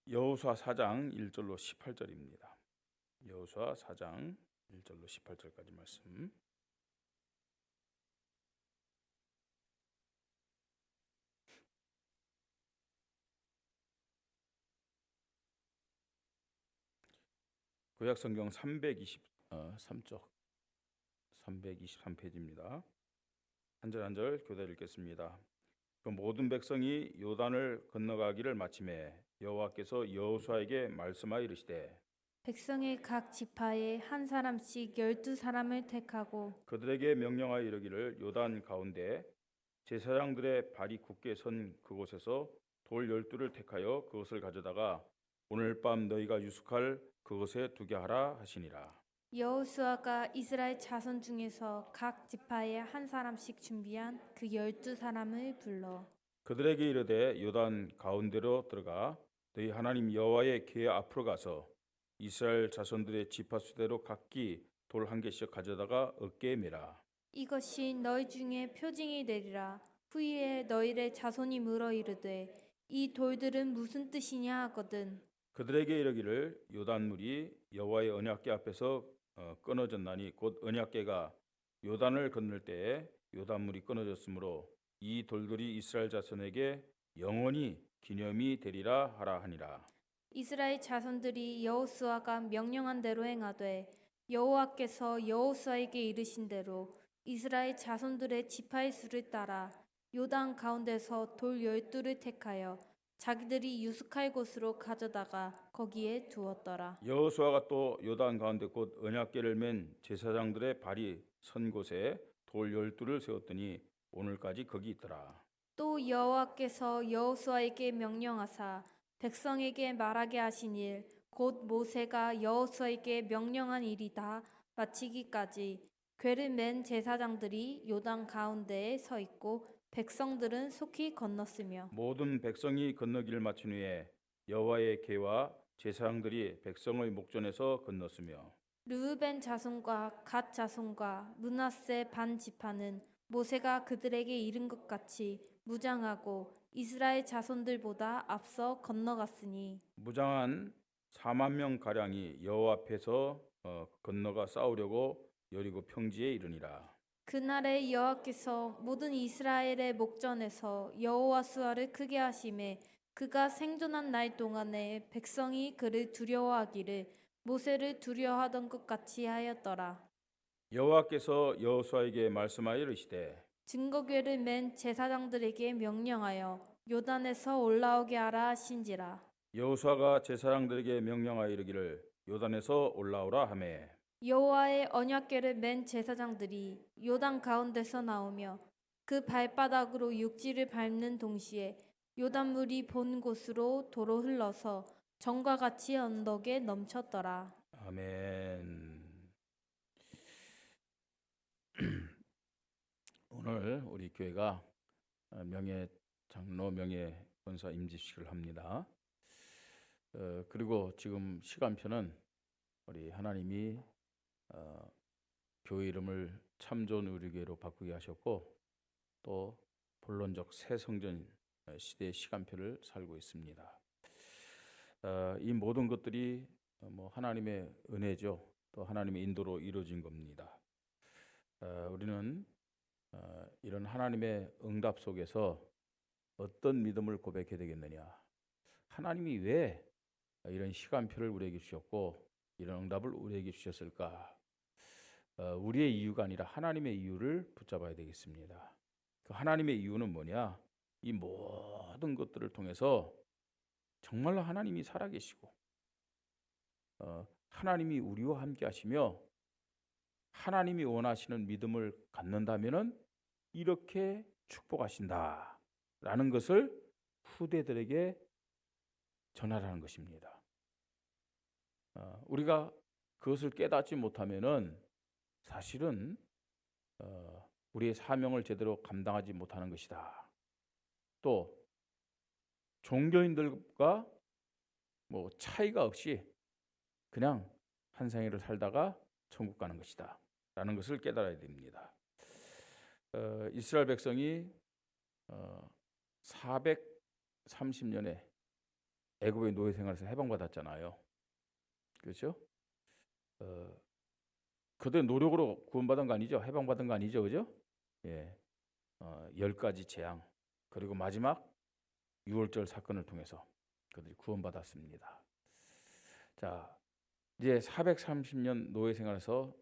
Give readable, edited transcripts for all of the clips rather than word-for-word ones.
여호수아 4장 1절로 18절입니다. 여호수아 4장 1절로 18절까지 말씀. 구약 성경 323쪽 323페이지입니다. 한 절 한 절 교대 읽겠습니다. 그 모든 백성이 요단을 건너가기를 마침에 여호와께서 여호수아에게 말씀하여 이르시되 백성의 각 지파에 한 사람씩 12사람을 택하고 그들에게 명령하여 이르기를 요단 가운데 제사장들의 발이 굳게 선 그곳에서 돌 12를 택하여 그것을 가져다가 오늘 밤 너희가 유숙할 그것에 두게 하라 하시니라. 여호수아가 이스라엘 자손 중에서 각 지파에 한 사람씩 준비한 그 12사람을 불러 그들에게 이르되 요단 가운데로 들어가 너희 하나님 여호와의 궤 앞으로 가서 이스라엘 자손들의 지파 수대로 각기 돌 한 개씩 가져다가 어깨에 매라. 이것이 너희 중에 표징이 되리라. 후에 너희의 자손이 물어 이르되 이 돌들은 무슨 뜻이냐 하거든. 그들에게 이르기를 요단물이 여호와의 언약궤 앞에서 끊어졌나니 곧 언약궤가 요단을 건널 때에 요단물이 끊어졌으므로 이 돌들이 이스라엘 자손에게 영원히 기념이 되리라 하라 하니라. 이스라엘 자손들이 여호수아가 명령한 대로 행하되 여호와께서 여호수아에게 이르신 대로 이스라엘 자손들의 지파의 수를 따라 요단 가운데서 돌 12를 택하여 자기들이 유숙할 곳으로 가져다가 거기에 두었더라. 여호수아가 또 요단 가운데 곧 언약궤를 맨 제사장들의 발이 선 곳에 돌 12를 세웠더니 오늘까지 거기 있더라. 또 여호와께서 여호수아에게 명령하사 백성에게 말하게 하신 일 곧 모세가 여호수아에게 명령한 일이 다 마치기까지 궤를 맨 제사장들이 요단 가운데에 서 있고 백성들은 속히 건넜으며 모든 백성이 건너기를 마친 후에 여호와의 궤와 제사장들이 백성의 목전에서 건넜으며 르우벤 자손과 갓 자손과 므낫세 반 지파는 모세가 그들에게 이른 것 같이 무장하고 이스라엘 자손들보다 앞서 건너갔으니 무장한 4만 명 가량이 여호와 앞에서 건너가 싸우려고 여리고 평지에 이르니라. 그날에 여호와께서 모든 이스라엘의 목전에서 여호와 수아를 크게 하심에 그가 생존한 날 동안에 백성이 그를 두려워하기를 모세를 두려워하던 것 같이 하였더라. 여호와께서 여호수아에게 말씀하여 이르시되 증거궤를 맨 제사장들에게 명령하여 요단에서 올라오게 하라 하신지라. 여호수아가 제사장들에게 명령하여 이르기를 요단에서 올라오라 하매 여호와의 언약궤를 맨 제사장들이 요단 가운데서 나오며 그 발바닥으로 육지를 밟는 동시에 요단물이 본 곳으로 도로 흘러서 전과 같이 언덕에 넘쳤더라. 아멘. 오늘 우리 교회가 명예 장로 명예 권사 임직식을 합니다. 그리고 지금 시간표는 우리 하나님이 교회 이름을 참 좋은 우리교회로 바꾸게 하셨고 또 본론적 새 성전 시대의 시간표를 살고 있습니다. 이 모든 것들이 하나님의 은혜죠. 또 하나님의 인도로 이루어진 겁니다. 우리는 이런 하나님의 응답 속에서 어떤 믿음을 고백해야 되겠느냐? 하나님이 왜 이런 시간표를 우리에게 주셨고 이런 응답을 우리에게 주셨을까? 우리의 이유가 아니라 하나님의 이유를 붙잡아야 되겠습니다. 그 하나님의 이유는 뭐냐? 이 모든 것들을 통해서 정말로 하나님이 살아계시고 하나님이 우리와 함께 하시며 하나님이 원하시는 믿음을 갖는다면은 이렇게 축복하신다라는 것을 후대들에게 전하라는 것입니다. 우리가 그것을 깨닫지 못하면은 사실은 우리의 사명을 제대로 감당하지 못하는 것이다. 또 종교인들과 차이가 없이 그냥 한 생애를 살다가 천국 가는 것이다 라는 것을 깨달아야 됩니다. 이스라엘 백성이 430년에 애굽의 노예 생활에서 해방받았잖아요. 그렇죠? 그들의 노력으로 구원받은 거 아니죠? 해방받은 거 아니죠? 그죠? 예. 10가지 재앙 그리고 마지막 6월절 사건을 통해서 그들이 구원받았습니다. 자, 이제 430년 노예 생활에서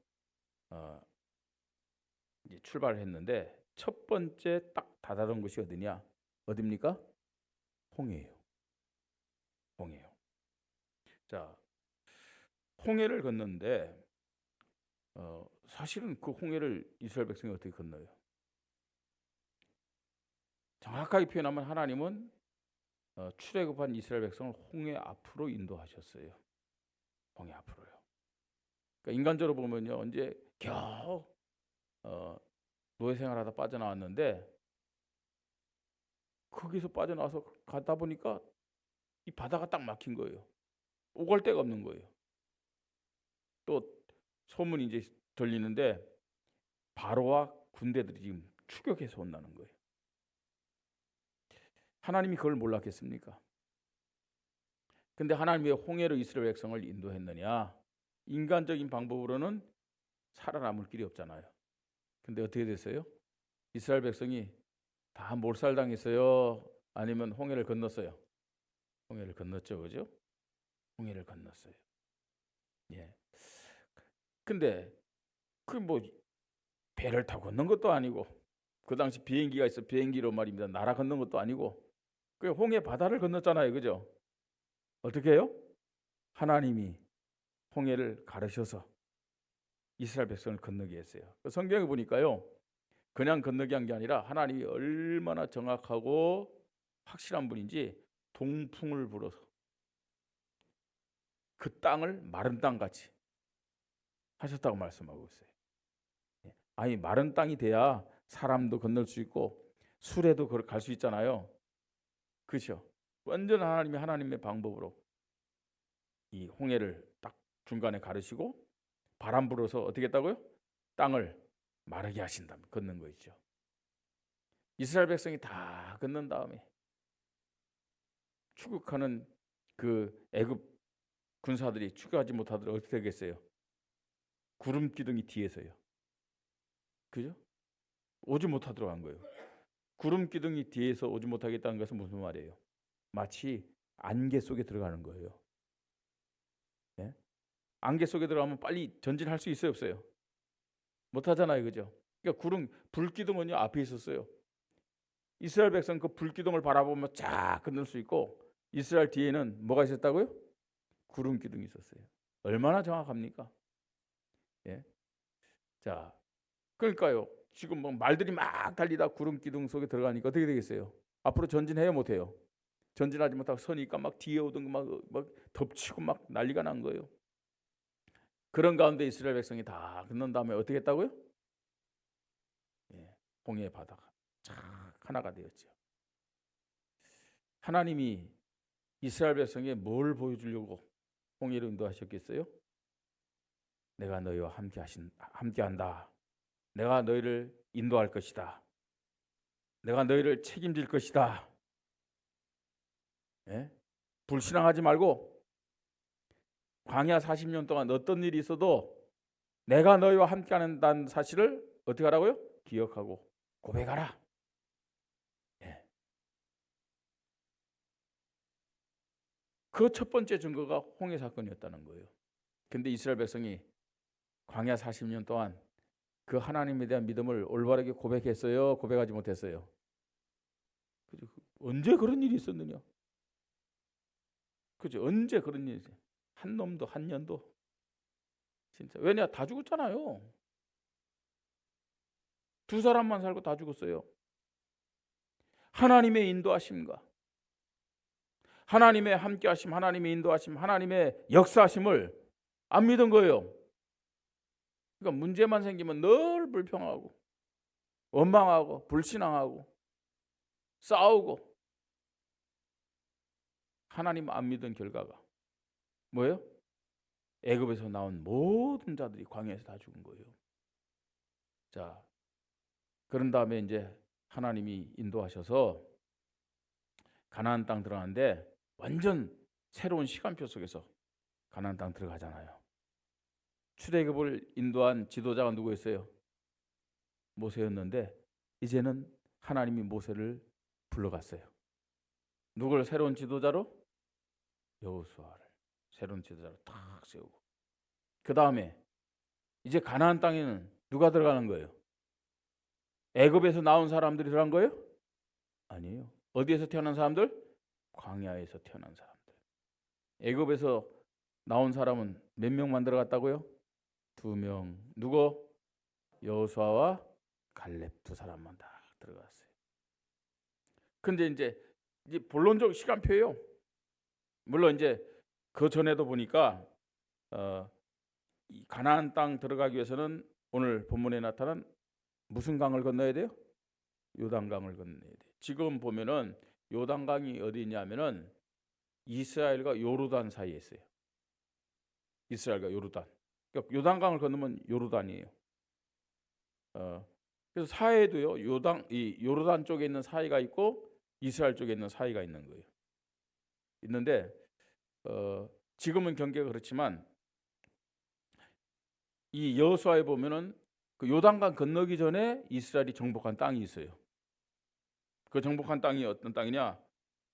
이제 출발했는데 첫 번째 딱 다다른 곳이 어디냐? 어디입니까? 홍해예요. 홍해요. 자, 홍해를 건넜는데 사실은 그 홍해를 이스라엘 백성이 어떻게 건너요? 정확하게 표현하면 하나님은 출애굽한 이스라엘 백성을 홍해 앞으로 인도하셨어요. 홍해 앞으로요. 그러니까 인간적으로 보면요, 언제 겨우 노예 생활하다 빠져나왔는데 거기서 빠져나와서 가다 보니까 이 바다가 딱 막힌 거예요. 오갈 데가 없는 거예요. 또 소문이 이제 들리는데 바로와 군대들이 지금 추격해서 온다는 거예요. 하나님이 그걸 몰랐겠습니까? 근데 하나님이 왜 홍해로 이스라엘 백성을 인도했느냐? 인간적인 방법으로는 살아남을 길이 없잖아요. 근데 어떻게 됐어요? 이스라엘 백성이 다 몰살당했어요? 아니면 홍해를 건넜어요? 홍해를 건넜죠, 그죠? 홍해를 건넜어요. 예. 근데 그 뭐 배를 타고 건넌 것도 아니고 그 당시 비행기가 있어 비행기로 말입니다. 날아 건넌 것도 아니고 그 홍해 바다를 건넜잖아요, 그죠? 어떻게 해요? 하나님이 홍해를 가르셔서 이스라엘 백성을 건너게 했어요. 성경에 보니까요, 그냥 건너게 한 게 아니라 하나님이 얼마나 정확하고 확실한 분인지 동풍을 불어서 그 땅을 마른 땅 같이 하셨다고 말씀하고 있어요. 아니 마른 땅이 돼야 사람도 건널 수 있고 수레도 갈 수 있잖아요. 그렇죠? 완전 하나님의 방법으로 이 홍해를 딱 중간에 가르시고 바람 불어서 어떻게 했다고요? 땅을 마르게 하신다. 걷는 거 있죠. 이스라엘 백성이 다 걷는 다음에 추격하는 그 애굽 군사들이 추격하지 못하도록 어떻게 되겠어요? 구름 기둥이 뒤에서요. 그죠? 오지 못하도록 한 거예요. 구름 기둥이 뒤에서 오지 못하겠다는 것은 무슨 말이에요? 마치 안개 속에 들어가는 거예요. 네? 안개 속에 들어가면 빨리 전진할 수 있어요, 없어요? 못하잖아요, 그죠? 그러니까 불기둥은요 앞에 있었어요. 이스라엘 백성 그 불기둥을 바라보면 쫙 건널 수 있고 이스라엘 뒤에는 뭐가 있었다고요? 구름 기둥이 있었어요. 얼마나 정확합니까? 예. 자, 그러니까요. 지금 뭐 말들이 막 달리다 구름 기둥 속에 들어가니까 어떻게 되겠어요? 앞으로 전진해요, 못해요? 전진하지 못하고 서니까 막 뒤에 오던 막 덮치고 막 난리가 난 거예요. 그런 가운데 이스라엘 백성이 다 건넌 다음에 어떻게 했다고요? 예, 홍해 바다가 착 하나가 되었죠. 하나님이 이스라엘 백성에 뭘 보여주려고 홍해로 인도하셨겠어요? 내가 너희와 함께한다. 내가 너희를 인도할 것이다. 내가 너희를 책임질 것이다. 예? 불신앙하지 말고 광야 40년 동안 어떤 일이 있어도 내가 너희와 함께하는 사실을 어떻게 하라고요? 기억하고 고백하라. 예. 그 첫 번째 증거가 홍해 사건이었다는 거예요. 근데 이스라엘 백성이 광야 40년 동안 그 하나님에 대한 믿음을 올바르게 고백했어요? 고백하지 못했어요? 언제 그런 일이 있었느냐? 그죠? 언제 그런 일이 있어요? 한 놈도 한 년도 진짜 왜냐 다 죽었잖아요. 두 사람만 살고 다 죽었어요. 하나님의 인도하심과 하나님의 함께하심, 하나님의 인도하심, 하나님의 역사하심을 안 믿은 거예요. 그러니까 문제만 생기면 늘 불평하고 원망하고 불신앙하고 싸우고 하나님 안 믿은 결과가 뭐예요? 애굽에서 나온 모든 자들이 광야에서 다 죽은 거예요. 자, 그런 다음에 이제 하나님이 인도하셔서 가나안 땅 들어가는데 완전 새로운 시간표 속에서 가나안 땅 들어가잖아요. 출애굽을 인도한 지도자가 누구였어요? 모세였는데 이제는 하나님이 모세를 불러갔어요. 누굴 새로운 지도자로? 여호수아를 새로운 지도자로 탁 세우고, 그 다음에 이제 가나안 땅에는 누가 들어가는 거예요? 애굽에서 나온 사람들이 들어간 거예요? 아니에요. 어디에서 태어난 사람들? 광야에서 태어난 사람들. 애굽에서 나온 사람은 몇 명만 들어갔다고요? 2명. 누구? 여호수아와 갈렙 두 사람만 다 들어갔어요. 근데 이제 본론적 시간표예요. 물론 이제 그 전에도 보니까 이 가나안 땅 들어가기 위해서는 오늘 본문에 나타난 무슨 강을 건너야 돼요? 요단강을 건너야 돼요. 지금 보면은 요단강이 어디 있냐면은 이스라엘과 요르단 사이에 있어요. 이스라엘과 요르단. 그러니까 요단강을 건너면 요르단이에요. 그래서 사해도요, 이 요르단 쪽에 있는 사이가 있고 이스라엘 쪽에 있는 사이가 있는 거예요. 있는데 지금은 경계가 그렇지만 이 여호수아에 보면은 그 요단강 건너기 전에 이스라엘이 정복한 땅이 있어요. 그 정복한 땅이 어떤 땅이냐?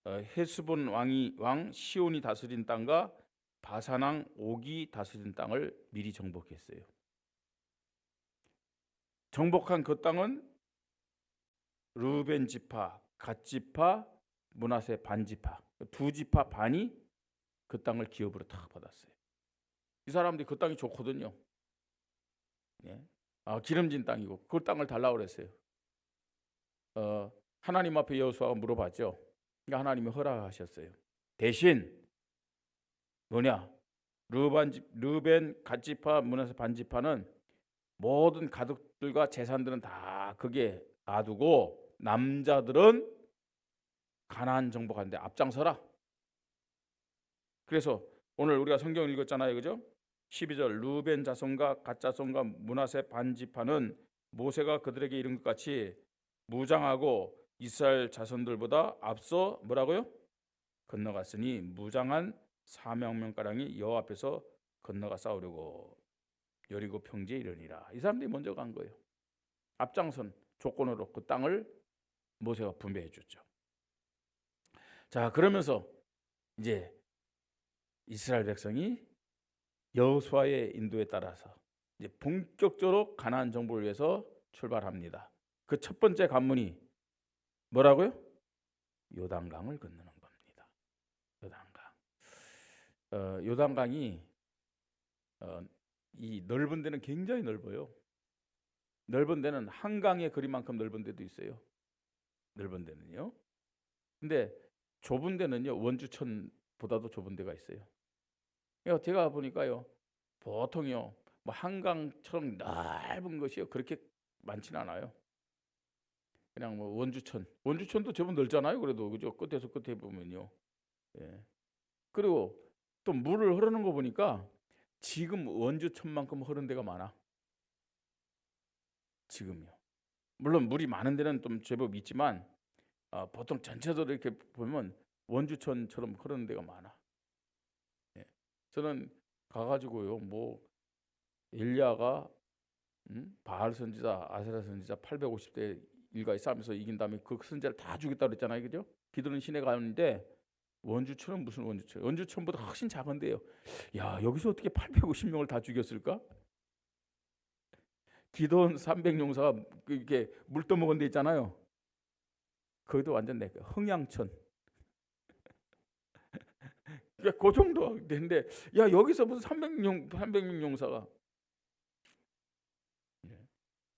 헤스본 왕 시온이 다스린 땅과 바산 왕 옥이 다스린 땅을 미리 정복했어요. 정복한 그 땅은 르벤 지파, 갓 지파, 므낫세 반 지파, 두 지파 반이 그 땅을 기업으로 다 받았어요. 이 사람들이 그 땅이 좋거든요. 예. 기름진 땅이고 그 땅을 달라고 그랬어요. 하나님 앞에 여호수아가 물어봤죠. 그러니까 하나님이 허락하셨어요. 대신 뭐냐? 르벤 갓지파 므낫세 반지파는 모든 가족들과 재산들은 다 거기에 놔두고 남자들은 가나안 정복하는데 앞장서라. 그래서 오늘 우리가 성경을 읽었잖아요, 그죠? 12절 르벤 자손과 갓 자손과 므낫세 반지파는 모세가 그들에게 이른 것 같이 무장하고 이스라엘 자손들보다 앞서 뭐라고요? 건너갔으니 무장한 400명가량이 여호와 앞에서 건너가 싸우려고 여리고 평지에 이르니라. 이 사람들이 먼저 간 거예요. 앞장선 조건으로 그 땅을 모세가 분배해 줬죠. 자, 그러면서 이제 이스라엘 백성이 여호수아의 인도에 따라서 이제 본격적으로 가나안 정복을 위해서 출발합니다. 그 첫 번째 관문이 뭐라고요? 요단강을 건너는 겁니다. 요단강. 요단강이 이 넓은 데는 굉장히 넓어요. 넓은 데는 한강의 거리만큼 넓은 데도 있어요. 넓은 데는요. 근데 좁은 데는요, 원주천보다도 좁은 데가 있어요. 그러니까 제가 보니까요, 보통요, 뭐 한강처럼 넓은 것이요 그렇게 많지는 않아요. 그냥 뭐 원주천도 제법 넓잖아요. 그래도 그죠? 끝에서 끝에 보면요. 예. 그리고 또 물을 흐르는 거 보니까 지금 원주천만큼 흐른 데가 많아. 지금요. 물론 물이 많은 데는 좀 제법 있지만 보통 전체적으로 이렇게 보면 원주천처럼 흐르는 데가 많아. 예. 저는 가가지고요, 뭐 엘리야가 바알 선지자, 아세라 선지자 850대 일가에 싸우면서 이긴 다음에 그 선지자를 다 죽였다 그랬잖아요, 그죠? 기드론 시내 가는데 원주천은 무슨 원주천? 원주천보다 훨씬 작은데요. 야, 여기서 어떻게 850명을 다 죽였을까? 기드론 300용사가 이렇게 물 떠먹은 데 있잖아요. 거기도 완전 내 흥양천. 그 정도 되는데, 야, 여기서 무슨 300명 용사가.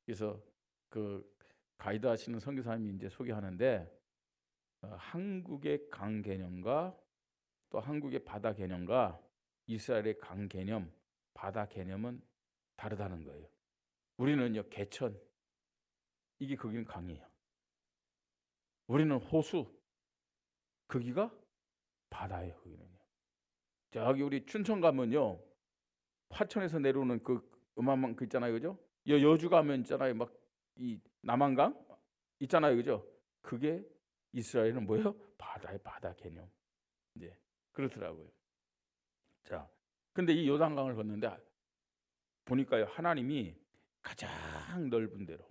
그래서 그 가이드 하시는 선교사님이 이제 소개하는데 한국의 강 개념과 또 한국의 바다 개념과 이스라엘의 강 개념, 바다 개념은 다르다는 거예요. 우리는요, 개천, 이게 거기는 강이에요. 우리는 호수, 거기가 바다예요. 거기는요. 저기 우리 춘천 가면요, 화천에서 내려오는 그 어마어마한 그 있잖아요, 그죠? 여주 가면 있잖아요, 막 이 남한강 있잖아요, 그죠? 그게 이스라엘은 뭐예요? 바다의 바다 개념. 이제 그렇더라고요. 자, 근데 이 요단강을 건너는데 보니까요, 하나님이 가장 넓은 데로,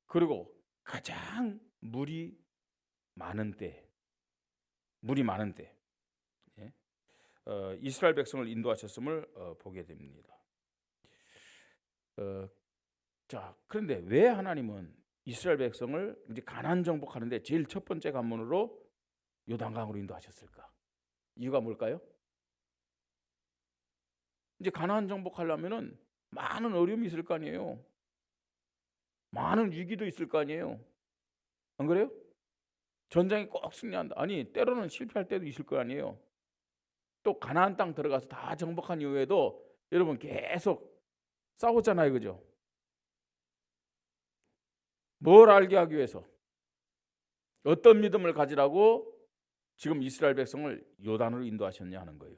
그리고 가장 물이 많은 때, 예? 이스라엘 백성을 인도하셨음을 보게 됩니다. 자, 그런데 왜 하나님은 이스라엘 백성을 이제 가나안 정복하는데 제일 첫 번째 관문으로 요단강으로 인도하셨을까? 이유가 뭘까요? 이제 가나안 정복하려면은 많은 어려움이 있을 거 아니에요. 많은 위기도 있을 거 아니에요. 안 그래요? 전쟁이 꼭 승리한다. 아니, 때로는 실패할 때도 있을 거 아니에요. 또 가나안 땅 들어가서 다 정복한 이후에도 여러분 계속 싸웠잖아요, 그죠? 뭘 알게 하기 위해서, 어떤 믿음을 가지라고 지금 이스라엘 백성을 요단으로 인도하셨냐 하는 거예요.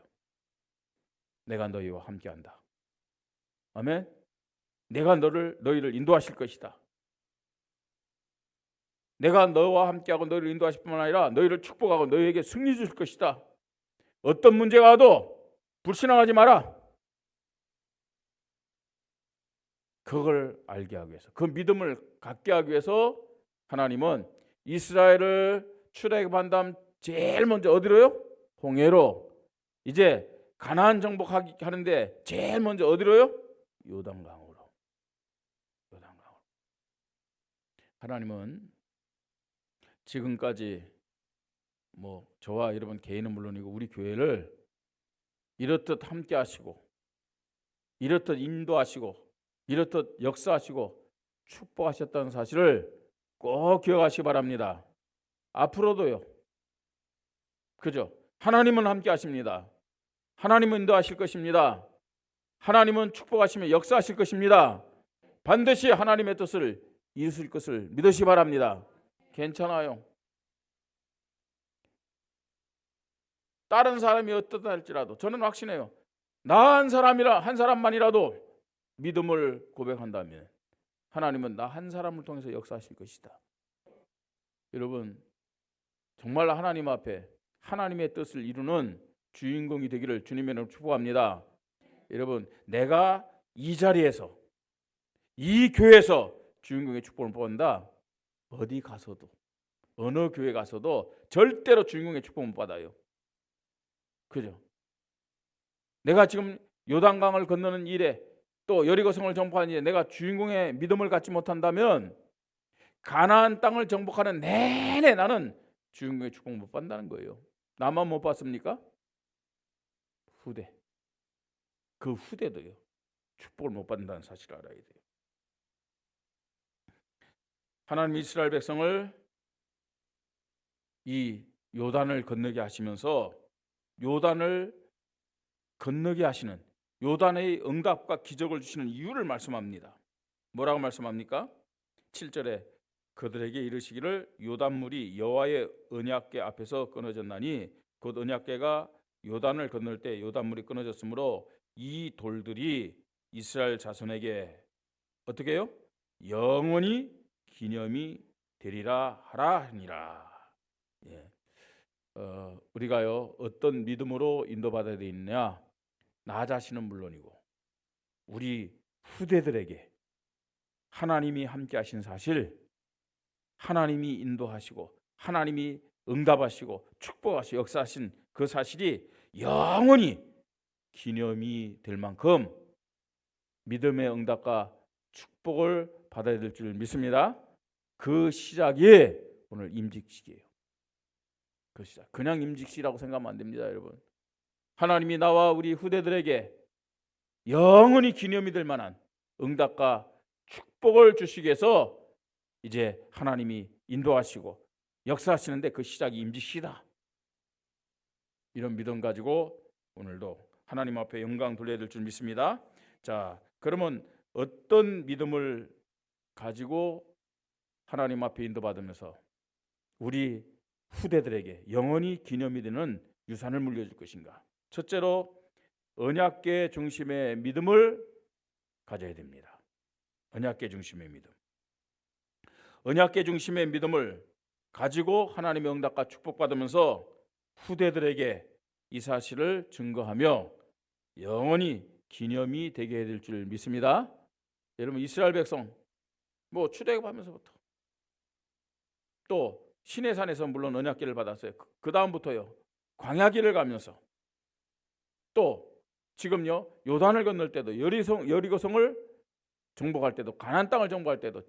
내가 너희와 함께한다. 아멘. 내가 너희를 인도하실 것이다. 내가 너와 함께하고 너희를 인도하실 뿐만 아니라 너희를 축복하고 너희에게 승리 주실 것이다. 어떤 문제가 와도 불신앙하지 마라. 그걸 알게 하기 위해서, 그 믿음을 갖게 하기 위해서 하나님은 이스라엘을 출애굽한 다음 제일 먼저 어디로요? 홍해로. 이제 가나안 정복하는데 제일 먼저 어디로요? 요단강으로. 하나님은 지금까지 저와 여러분 개인은 물론이고 우리 교회를 이렇듯 함께 하시고, 이렇듯 인도하시고, 이렇듯 역사하시고 축복하셨다는 사실을 꼭 기억하시기 바랍니다. 앞으로도요. 그죠? 하나님은 함께 하십니다. 하나님은 인도하실 것입니다. 하나님은 축복하시며 역사하실 것입니다. 반드시 하나님의 뜻을 이루실 것을 믿으시기 바랍니다. 괜찮아요. 다른 사람이 어떻다 할지라도 저는 확신해요. 나 한 사람만이라도 믿음을 고백한다면 하나님은 나 한 사람을 통해서 역사하실 것이다. 여러분, 정말 하나님 앞에 하나님의 뜻을 이루는 주인공이 되기를 주님의 이름으로 축복합니다. 여러분, 내가 이 자리에서, 이 교회에서 주인공의 축복을 받는다. 어디 가서도, 어느 교회 가서도 절대로 주인공의 축복을 못 받아요. 그죠? 내가 지금 요단강을 건너는 일에, 또 여리고성을 정복하는 일에 내가 주인공의 믿음을 갖지 못한다면 가나안 땅을 정복하는 내내 나는 주인공의 축복을 못 받는다는 거예요. 나만 못 받습니까? 그 후대도요, 축복을 못 받는다는 사실을 알아야 돼요. 하나님 이스라엘 백성을 이 요단을 건너게 하시면서 요단을 건너게 하시는, 요단의 응답과 기적을 주시는 이유를 말씀합니다. 뭐라고 말씀합니까? 7절에 그들에게 이르시기를 요단물이 여호와의 언약궤 앞에서 끊어졌나니 곧 언약궤가 요단을 건널 때 요단물이 끊어졌으므로 이 돌들이 이스라엘 자손에게 어떻게 해요? 영원히 기념이 되리라 하라 하니라. 예. 우리가요 어떤 믿음으로 인도받아야 되느냐? 나 자신은 물론이고 우리 후대들에게 하나님이 함께 하신 사실, 하나님이 인도하시고 하나님이 응답하시고 축복하시고 역사하신 그 사실이 영원히 기념이 될 만큼 믿음의 응답과 축복을 받아야 될 줄 믿습니다. 그 시작이 오늘 임직식이에요. 그 시작. 그냥 임직식이라고 생각하면 안 됩니다, 여러분. 하나님이 나와 우리 후대들에게 영원히 기념이 될 만한 응답과 축복을 주시기 위해서 이제 하나님이 인도하시고 역사하시는데 그 시작이 임직식이다. 이런 믿음 가지고 오늘도 하나님 앞에 영광 돌려야 될 줄 믿습니다. 자, 그러면 어떤 믿음을 가지고 하나님 앞에 인도받으면서 우리 후대들에게 영원히 기념이 되는 유산을 물려줄 것인가? 첫째로 언약궤 중심의 믿음을 가져야 됩니다. 언약궤 중심의 믿음. 언약궤 중심의 믿음을 가지고 하나님의 응답과 축복받으면서 후대들에게 이 사실을 증거하며 영원히 기념이 되게 해야 될 줄 믿습니다. 여러분, 이스라엘 백성 뭐 출애굽하면서부터 또 시내산에서 물론 언약궤를 받았어요. 그 다음부터요 광야길을 가면서 또 지금요 요단을 건널 때도 여리고성을 정복할 때도 가나안 땅을 정복할 때도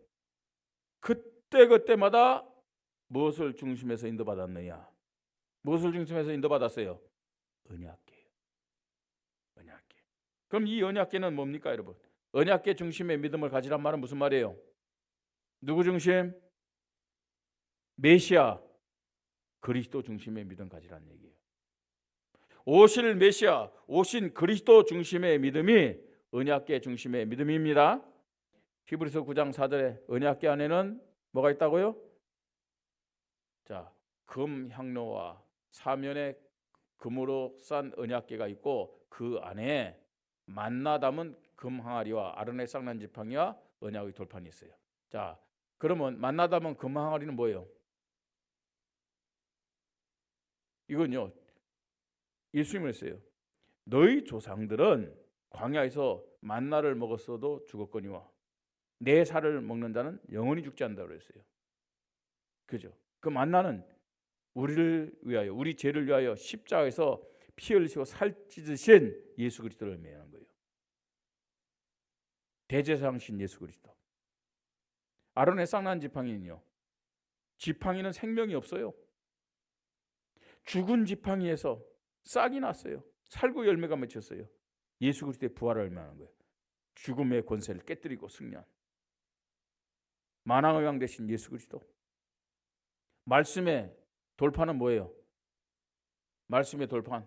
그때마다 무엇을 중심에서 인도받았느냐? 무엇을 중심에서 인도받았어요? 언약궤. 언약궤. 그럼 이 언약궤는 뭡니까, 여러분? 언약궤 중심의 믿음을 가지란 말은 무슨 말이에요? 누구 중심? 메시아 그리스도 중심의 믿음 가지라는 얘기예요. 오실 메시아, 오신 그리스도 중심의 믿음이 언약궤 중심의 믿음입니다. 히브리서 9장 4절에 언약궤 안에는 뭐가 있다고요? 자, 금 향로와 사면의 금으로 싼 언약궤가 있고 그 안에 만나 담은 금 항아리와 아론의 쌍난 지팡이와 언약의 돌판이 있어요. 자, 그러면 만나 담은 금 항아리는 뭐예요? 이건요 예수님을 했어요. 너희 조상들은 광야에서 만나를 먹었어도 죽었거니와 내 살을 먹는 자는 영원히 죽지 않는다고 그랬어요. 그죠? 그 만나는 우리를 위하여, 우리 죄를 위하여 십자가에서 피 흘리시고 살 찢으신 예수 그리스도를 의미하는 거예요. 대제사장신 예수 그리스도. 아론의 쌍난 지팡이는요, 지팡이는 생명이 없어요. 죽은 지팡이에서 싹이 났어요. 살구 열매가 맺혔어요. 예수 그리스도의 부활을 의미하는 거예요. 죽음의 권세를 깨뜨리고 승리한 만왕의 왕 되신 예수 그리스도. 말씀의 돌판은 뭐예요? 말씀의 돌판,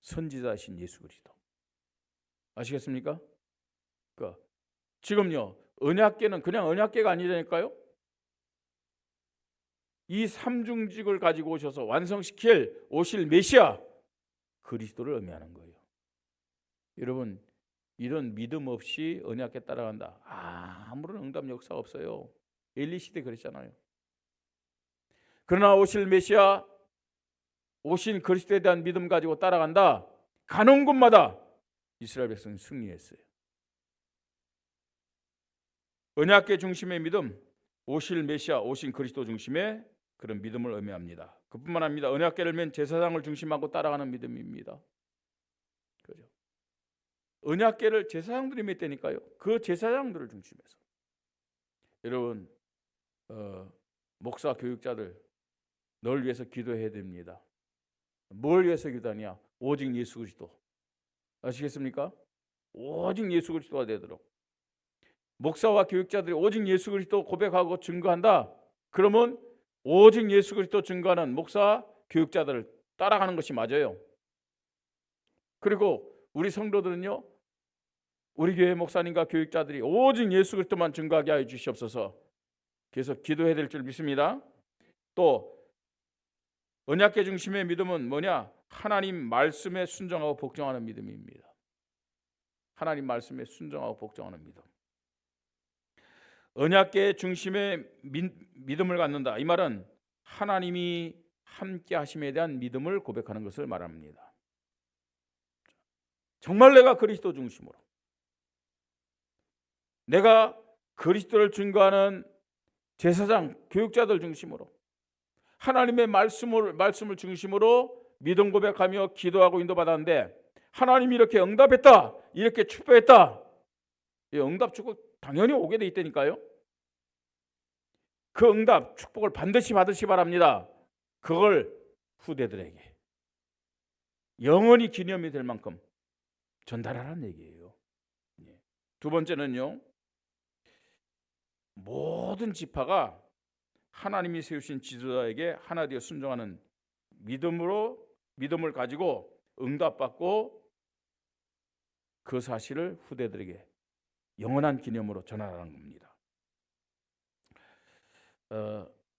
선지자이신 예수 그리스도. 아시겠습니까? 지금요 언약궤는 그냥 언약궤가 아니라니까요. 이 삼중직을 가지고 오셔서 완성시킬 오실 메시아 그리스도를 의미하는 거예요. 여러분, 이런 믿음 없이 언약궤 따라간다, 아무런 응답 역사가 없어요. 엘리 시대 그랬잖아요. 그러나 오실 메시아, 오신 그리스도에 대한 믿음 가지고 따라간다, 가는 곳마다 이스라엘 백성이 승리했어요. 언약궤 중심의 믿음, 오실 메시아, 오신 그리스도 중심의 그런 믿음을 의미합니다. 그뿐만 아닙니다. 언약궤를 맨 제사장을 중심하고 따라가는 믿음입니다. 그죠? 언약궤를 제사장들이 맺다니까요. 그 제사장들을 중심해서. 여러분, 목사 교육자들 널 위해서 기도해야 됩니다. 뭘 위해서 기도하냐? 오직 예수 그리스도. 아시겠습니까? 오직 예수 그리스도가 되도록. 목사와 교육자들이 오직 예수 그리스도 고백하고 증거한다. 그러면 오직 예수 그리스도 증거하는 목사, 교육자들을 따라가는 것이 맞아요. 그리고 우리 성도들은요, 우리 교회 목사님과 교육자들이 오직 예수 그리스도만 증거하게 하여 주시옵소서. 계속 기도해야 될 줄 믿습니다. 또 언약궤 중심의 믿음은 뭐냐? 하나님 말씀에 순종하고 복종하는 믿음입니다. 하나님 말씀에 순종하고 복종하는 믿음. 언약궤 중심의 믿음을 갖는다. 이 말은 하나님이 함께 하심에 대한 믿음을 고백하는 것을 말합니다. 정말 내가 그리스도 중심으로, 내가 그리스도를 증거하는 제사장, 교육자들 중심으로, 하나님의 말씀을 중심으로 믿음 고백하며 기도하고 인도받았는데 하나님이 이렇게 응답했다, 이렇게 축복했다. 이 응답 축복 당연히 오게 돼 있다니까요. 그 응답 축복을 반드시 받으시 바랍니다. 그걸 후대들에게 영원히 기념이 될 만큼 전달하라는 얘기예요. 두 번째는요, 모든 지파가 하나님이 세우신 지도자에게 하나 되어 순종하는 믿음을 가지고 응답받고 그 사실을 후대들에게 영원한 기념으로 전하라는 겁니다.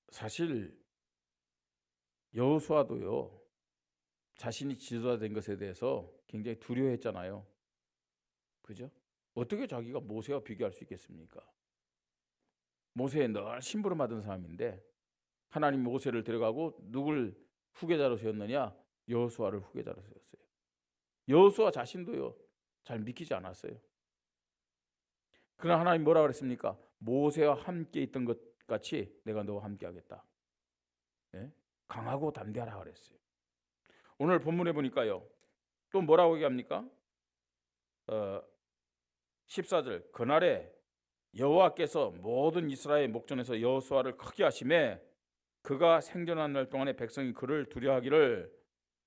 사실 여호수아도요, 자신이 지도자 된 것에 대해서 굉장히 두려워했잖아요. 그죠? 어떻게 자기가 모세와 비교할 수 있겠습니까? 모세에 늘 심부름 받은 사람인데 하나님 모세를 데려가고 누굴 후계자로 세웠느냐? 여호수아를 후계자로 세웠어요. 여호수아 자신도요 잘 믿기지 않았어요. 그러나 하나님 뭐라 그랬습니까? 모세와 함께 있던 것 같이 내가 너와 함께 하겠다. 예? 강하고 담대하라 그랬어요. 오늘 본문에 보니까요 또 뭐라고 얘기합니까? 14절 그날에 여호와께서 모든 이스라엘 목전에서 여호수아를 크게 하심에 그가 생존한 날 동안에 백성이 그를 두려워하기를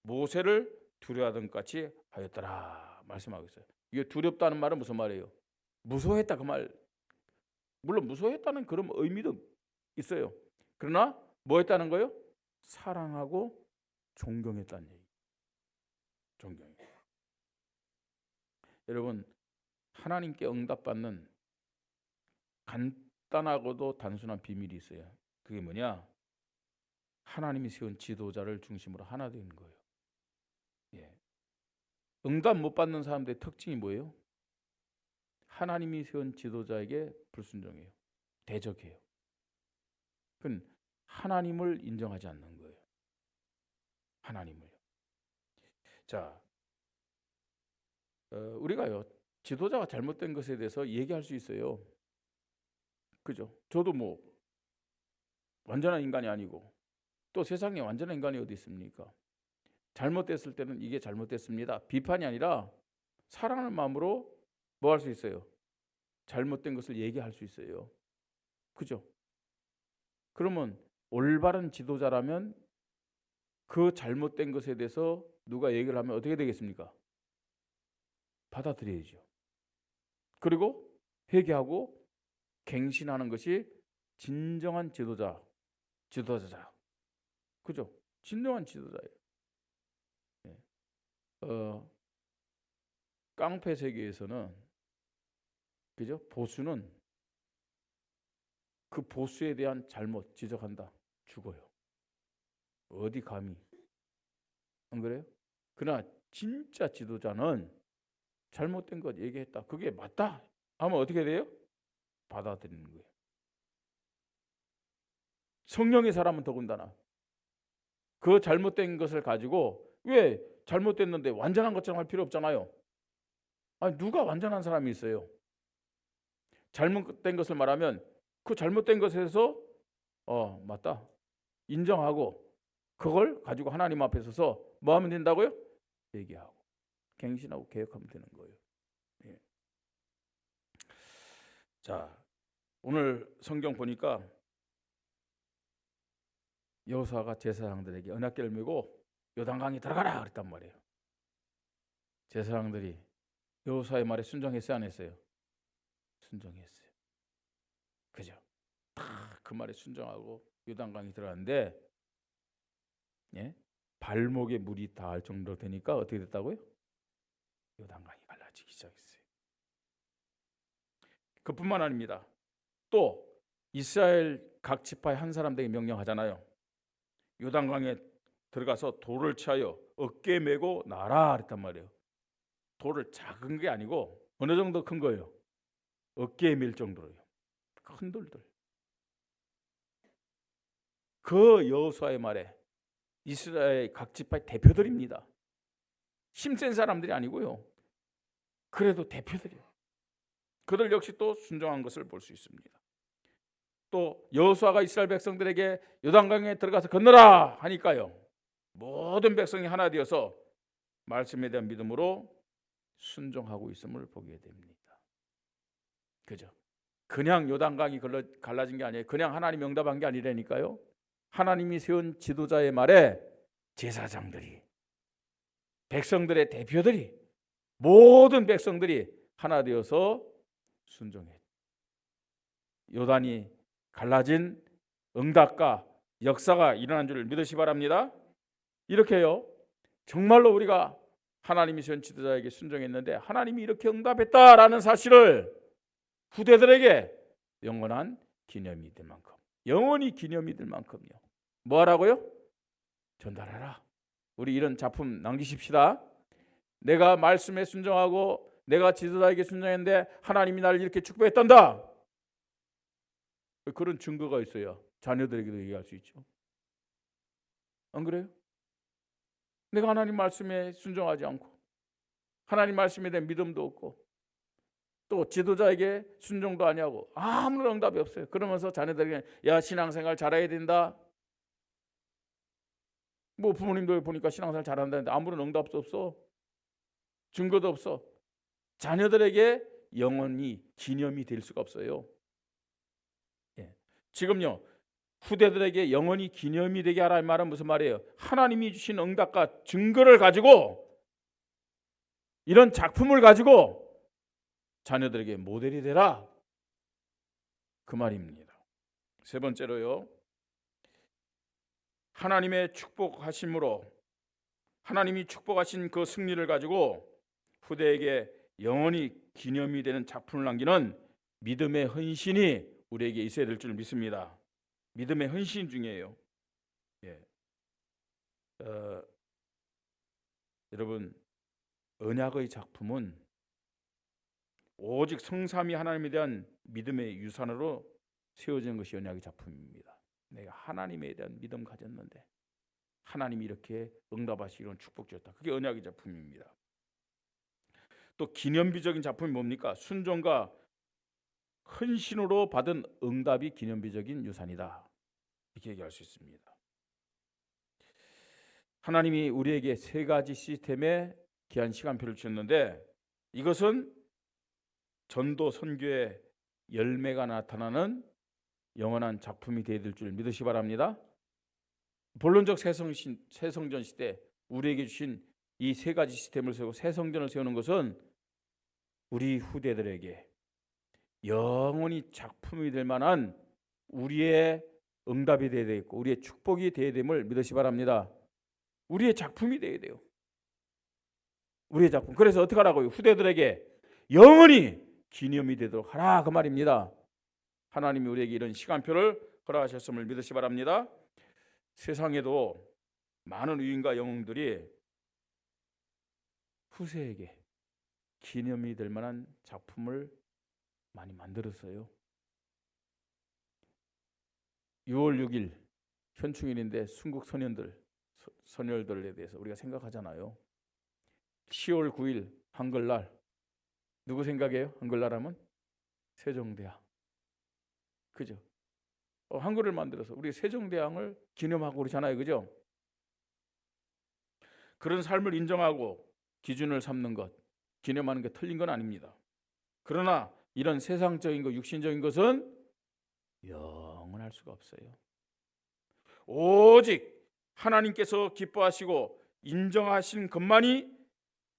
모세를 두려워하던 것 같이 하였더라 말씀하고 있어요. 이게 두렵다는 말은 무슨 말이에요? 무서워했다 그 말. 물론 무서워했다는 그런 의미도 있어요. 그러나 뭐 했다는 거예요? 사랑하고 존경했다는 얘기. 존경. 여러분 하나님께 응답받는 간단하고도 단순한 비밀이 있어요. 그게 뭐냐? 하나님이 세운 지도자를 중심으로 하나 되는 거예요. 예. 응답 못 받는 사람들의 특징이 뭐예요? 하나님이 세운 지도자에게 불순종해요. 대적해요. 그건 하나님을 인정하지 않는 거예요. 하나님을요. 자, 우리가요 지도자가 잘못된 것에 대해서 얘기할 수 있어요. 그죠? 저도 뭐 완전한 인간이 아니고 또 세상에 완전한 인간이 어디 있습니까? 잘못됐을 때는 이게 잘못됐습니다. 비판이 아니라 사랑하는 마음으로 뭐 할 수 있어요? 잘못된 것을 얘기할 수 있어요. 그죠? 그러면 올바른 지도자라면 그 잘못된 것에 대해서 누가 얘기를 하면 어떻게 되겠습니까? 받아들여야죠. 그리고 회개하고 갱신하는 것이 진정한 지도자자. 그죠? 진정한 지도자예요. 네. 깡패 세계에서는 그죠? 보수는 그 보수에 대한 잘못 지적한다. 죽어요. 어디 감히. 안 그래요? 그러나 진짜 지도자는 잘못된 것 얘기했다. 그게 맞다 하면 어떻게 돼요? 받아들이는 거예요. 성령의 사람은 더군다나 그 잘못된 것을 가지고 왜 잘못됐는데 완전한 것처럼 할 필요 없잖아요. 아니 누가 완전한 사람이 있어요? 잘못된 것을 말하면 그 잘못된 것에서 맞다 인정하고 그걸 가지고 하나님 앞에 서서 뭐 하면 된다고요? 얘기하고 갱신하고 개혁하면 되는 거예요. 예. 자, 오늘 성경 보니까 여호수아가 제사장들에게 언약궤를 메고 요단강에 들어가라 그랬단 말이에요. 제사장들이 여호수아의 말에 순종했어요, 안 했어요? 순종했어요. 그죠? 다 그 말에 순종하고 요단강에 들어갔는데 예? 발목에 물이 닿을 정도로 되니까 어떻게 됐다고요? 요단강이 갈라지기 시작했어요. 그뿐만 아닙니다. 또 이스라엘 각 지파의 한 사람에게 명령하잖아요. 요단강에 들어가서 돌을 치하여 어깨에 메고 나라 그랬단 말이에요. 돌을 작은 게 아니고 어느 정도 큰 거예요? 어깨에 밀 정도로요. 큰 돌들. 그 여호수아의 말에 이스라엘 각 지파의 대표들입니다. 힘센 사람들이 아니고요. 그래도 대표들이에요. 그들 역시 또 순종한 것을 볼 수 있습니다. 또 여호수아가 이스라엘 백성들에게 요단강에 들어가서 건너라 하니까요. 모든 백성이 하나 되어서 말씀에 대한 믿음으로 순종하고 있음을 보게 됩니다. 그죠? 그냥 요단강이 갈라진 게 아니에요. 그냥 하나님 응답한 게 아니라니까요. 하나님이 세운 지도자의 말에 제사장들이 백성들의 대표들이 모든 백성들이 하나 되어서 순종해. 요단이 갈라진 응답과 역사가 일어난 줄 믿으시 바랍니다. 이렇게요. 정말로 우리가 하나님이 세운 지도자에게 순종했는데 하나님이 이렇게 응답했다라는 사실을 후대들에게 영원한 기념이 될 만큼 영원히 기념이 될 만큼요. 뭐 하라고요? 전달해라. 우리 이런 작품 남기십시다. 내가 말씀에 순종하고 내가 지도자에게 순종했는데 하나님이 나를 이렇게 축복했단다. 그런 증거가 있어야 자녀들에게도 얘기할 수 있죠. 안 그래요? 내가 하나님 말씀에 순종하지 않고 하나님 말씀에 대한 믿음도 없고 또 지도자에게 순종도 아니하고 아무런 응답이 없어요. 그러면서 자녀들에게 야 신앙생활 잘해야 된다. 뭐 부모님들 보니까 신앙생활 잘한다는데 아무런 응답도 없어. 증거도 없어. 자녀들에게 영원히 기념이 될 수가 없어요. 예. 지금요 후대들에게 영원히 기념이 되게 하라 이 말은 무슨 말이에요? 하나님이 주신 응답과 증거를 가지고 이런 작품을 가지고 자녀들에게 모델이 되라 그 말입니다. 세 번째로요, 하나님의 축복하심으로 하나님이 축복하신 그 승리를 가지고 후대에게 영원히 기념이 되는 작품을 남기는 믿음의 헌신이 우리에게 있어야 될 줄 믿습니다. 믿음의 헌신 중이에요. 예. 여러분 언약의 작품은 오직 성삼위 하나님에 대한 믿음의 유산으로 세워지는 것이 언약의 작품입니다. 내가 하나님에 대한 믿음 가졌는데 하나님이 이렇게 응답하시기로 축복 주셨다. 그게 언약의 작품입니다. 또 기념비적인 작품이 뭡니까? 순종과 헌신으로 받은 응답이 기념비적인 유산이다. 이렇게 얘기할 수 있습니다. 하나님이 우리에게 세 가지 시스템의 귀한 시간표를 주셨는데 이것은 전도 선교의 열매가 나타나는 영원한 작품이 되어야 될 줄 믿으시 바랍니다. 본론적 새성전 시대 우리에게 주신 이 세 가지 시스템을 세우고 새 성전을 세우는 것은 우리 후대들에게 영원히 작품이 될 만한 우리의 응답이 되어야 되고 우리의 축복이 되어야 됨을 믿으시 바랍니다. 우리의 작품이 되어야 돼요. 우리의 작품. 그래서 어떻게 하라고요? 후대들에게 영원히 기념이 되도록 하라 그 말입니다. 하나님이 우리에게 이런 시간표를 허락하셨음을 믿으시 바랍니다. 세상에도 많은 의인과 영웅들이 후세에게 기념이 될 만한 작품을 많이 만들었어요. 6월 6일 현충일인데 순국 선열들에 대해서 우리가 생각하잖아요. 10월 9일 한글날 누구 생각해요? 한글날 하면 세종대왕. 그죠? 한글을 만들어서 우리 세종대왕을 기념하고 그러잖아요. 그죠? 그런 삶을 인정하고 기준을 삼는 것, 기념하는 게 틀린 건 아닙니다. 그러나 이런 세상적인 것, 육신적인 것은 영원할 수가 없어요. 오직 하나님께서 기뻐하시고 인정하신 것만이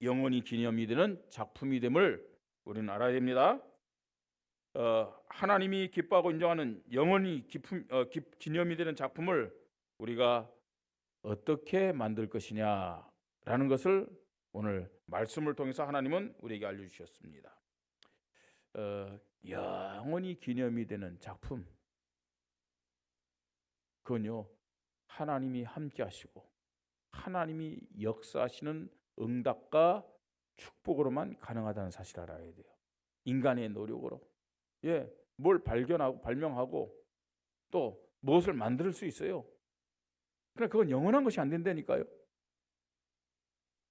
영원히 기념이 되는 작품이 됨을 우리는 알아야 됩니다. 하나님이 기뻐하고 인정하는 영원히 기념이 되는 작품을 우리가 어떻게 만들 것이냐라는 것을 오늘 말씀을 통해서 하나님은 우리에게 알려주셨습니다. 영원히 기념이 되는 작품, 그건요 하나님이 함께 하시고 하나님이 역사하시는 응답과 축복으로만 가능하다는 사실을 알아야 돼요. 인간의 노력으로 뭘 발견하고 발명하고 또 무엇을 만들 수 있어요. 그러나 그건 영원한 것이 안 된다니까요.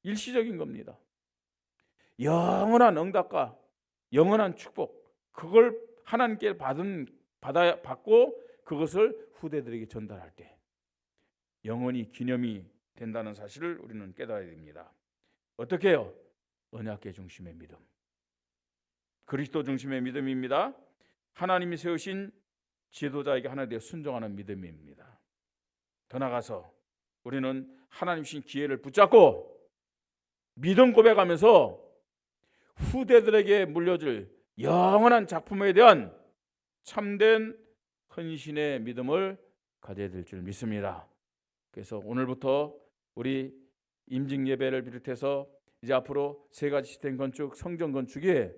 일시적인 겁니다. 영원한 응답과 영원한 축복, 그걸 하나님께 받고 그것을 후대들에게 전달할 때 영원히 기념이 된다는 사실을 우리는 깨달아야 됩니다. 어떻게 해요? 언약계 중심의 믿음, 그리스도 중심의 믿음입니다. 하나님이 세우신 지도자에게 하나님께 순종하는 믿음입니다. 더 나아가서 우리는 하나님 주신 기회를 붙잡고 믿음 고백하면서 후대들에게 물려줄 영원한 작품에 대한 참된 헌신의 믿음을 가져야 될 줄 믿습니다. 그래서 오늘부터 우리 임직 예배를 비롯해서 이제 앞으로 세 가지 시스템 건축, 성전 건축이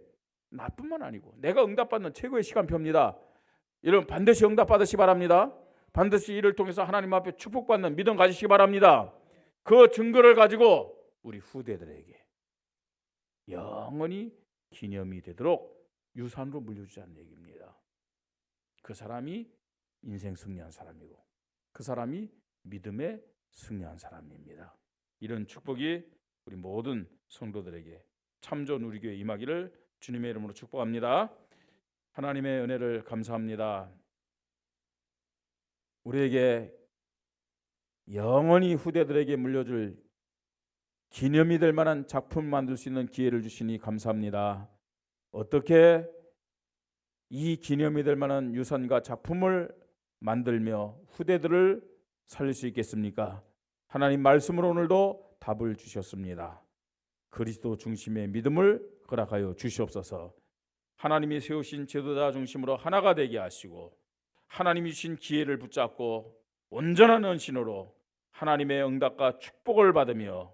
나뿐만 아니고 내가 응답받는 최고의 시간표입니다. 여러분 반드시 응답받으시기 바랍니다. 반드시 이를 통해서 하나님 앞에 축복받는 믿음 가지시기 바랍니다. 그 증거를 가지고 우리 후대들에게 영원히 기념이 되도록 유산으로 물려주자는 얘기입니다. 그 사람이 인생 승리한 사람이고 그 사람이 믿음에 승리한 사람입니다. 이런 축복이 우리 모든 성도들에게 참 좋은 우리 교회 임하기를 주님의 이름으로 축복합니다. 하나님의 은혜를 감사합니다. 우리에게 영원히 후대들에게 물려줄 기념이 될 만한 작품 만들 수 있는 기회를 주시니 감사합니다. 어떻게 이 기념이 될 만한 유산과 작품을 만들며 후대들을 살릴 수 있겠습니까? 하나님 말씀으로 오늘도 답을 주셨습니다. 그리스도 중심의 믿음을 허락하여 주시옵소서. 하나님이 세우신 제도자 중심으로 하나가 되게 하시고 하나님이 주신 기회를 붙잡고 온전한 헌신으로 하나님의 응답과 축복을 받으며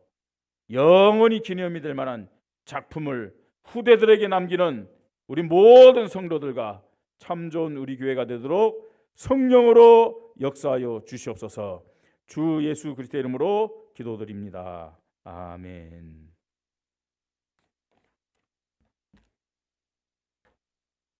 영원히 기념이 될 만한 작품을 후대들에게 남기는 우리 모든 성도들과 참 좋은 우리 교회가 되도록 성령으로 역사하여 주시옵소서. 주 예수 그리스도의 이름으로 기도드립니다. 아멘.